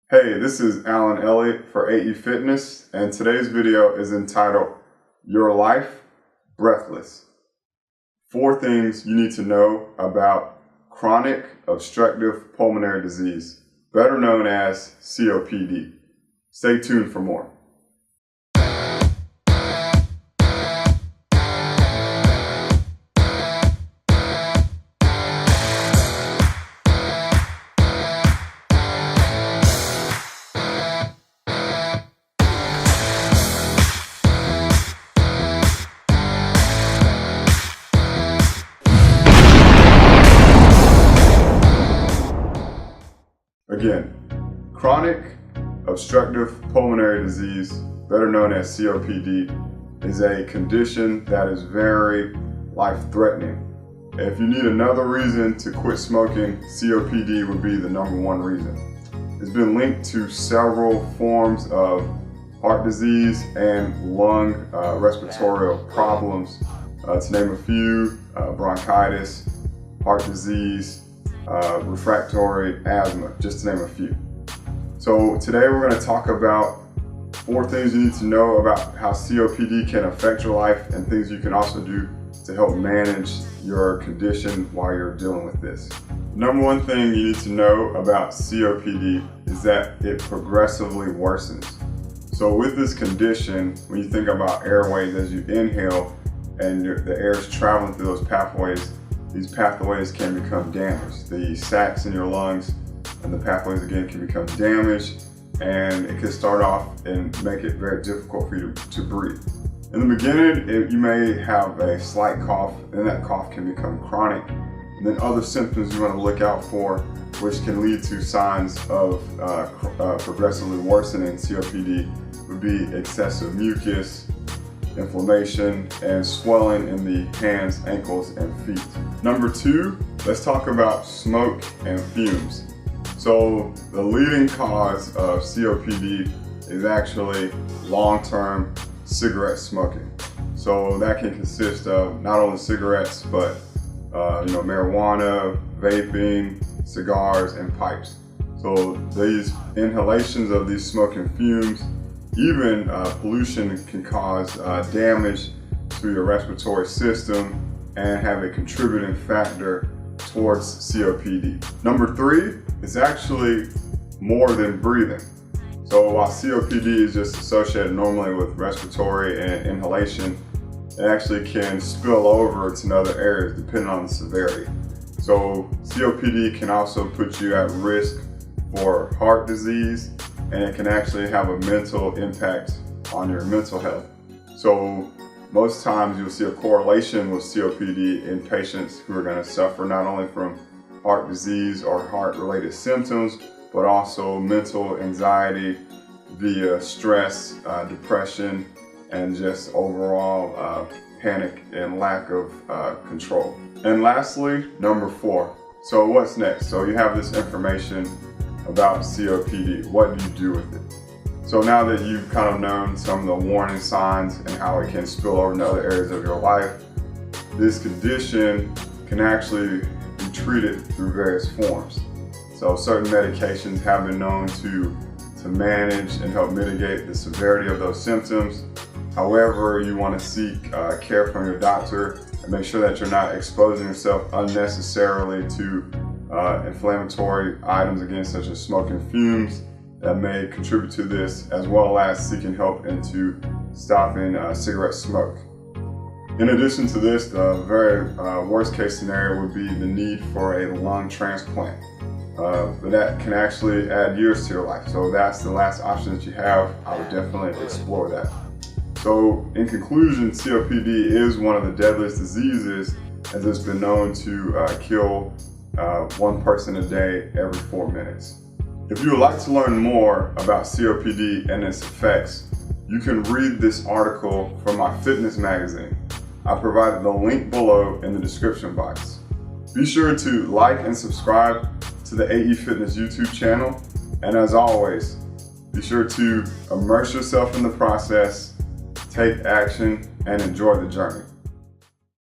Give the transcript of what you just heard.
Hey, this is Alan Elliott for AE Fitness, and today's video is entitled Your Life, Breathless. 4 things you need to know about chronic obstructive pulmonary disease, better known as COPD. Stay tuned for more. Again, chronic obstructive pulmonary disease, better known as COPD, is a condition that is very life-threatening. If you need another reason to quit smoking, COPD would be the #1 reason. It's been linked to several forms of heart disease and lung respiratory problems, to name a few: bronchitis, heart disease, refractory asthma, just to name a few. So today we're going to talk about 4 things you need to know about how COPD can affect your life and things you can also do to help manage your condition while you're dealing with this. #1 thing you need to know about COPD is that it progressively worsens. So with this condition, when you think about airways, as you inhale and the air is traveling through those pathways, these pathways can become damaged. The sacs in your lungs and the pathways again can become damaged, and it can start off and make it very difficult for you to breathe. In the beginning, you may have a slight cough, and that cough can become chronic. And then other symptoms you want to look out for, which can lead to signs of progressively worsening COPD, would be excessive mucus, inflammation, and swelling in the hands, ankles, and feet. #2, let's talk about smoke and fumes. So the leading cause of COPD is actually long-term cigarette smoking. So that can consist of not only cigarettes, but marijuana, vaping, cigars, and pipes. So these inhalations of these smoking fumes, even pollution, can cause damage to your respiratory system and have a contributing factor towards COPD. #3 is actually more than breathing. So while COPD is just associated normally with respiratory and inhalation, it actually can spill over to other areas depending on the severity. So COPD can also put you at risk for heart disease, and it can actually have a mental impact on your mental health. So most times you'll see a correlation with COPD in patients who are going to suffer not only from heart disease or heart-related symptoms, but also mental anxiety via stress, depression, and just overall panic and lack of control. And lastly, #4. So what's next? So you have this information about COPD. What do you do with it? So now that you've kind of known some of the warning signs and how it can spill over into other areas of your life, this condition can actually be treated through various forms. So certain medications have been known to manage and help mitigate the severity of those symptoms. However, you want to seek care from your doctor and make sure that you're not exposing yourself unnecessarily to inflammatory items, again, such as smoking fumes, that may contribute to this, as well as seeking help into stopping cigarette smoke. In addition to this, the very worst case scenario would be the need for a lung transplant. But that can actually add years to your life. So that's the last option that you have. I would definitely explore that. So in conclusion, COPD is one of the deadliest diseases, as it's been known to kill 1 person a day every 4 minutes. If you would like to learn more about COPD and its effects, you can read this article from my fitness magazine. I provided the link below in the description box. Be sure to like and subscribe to the AE Fitness YouTube channel. And as always, be sure to immerse yourself in the process, take action, and enjoy the journey.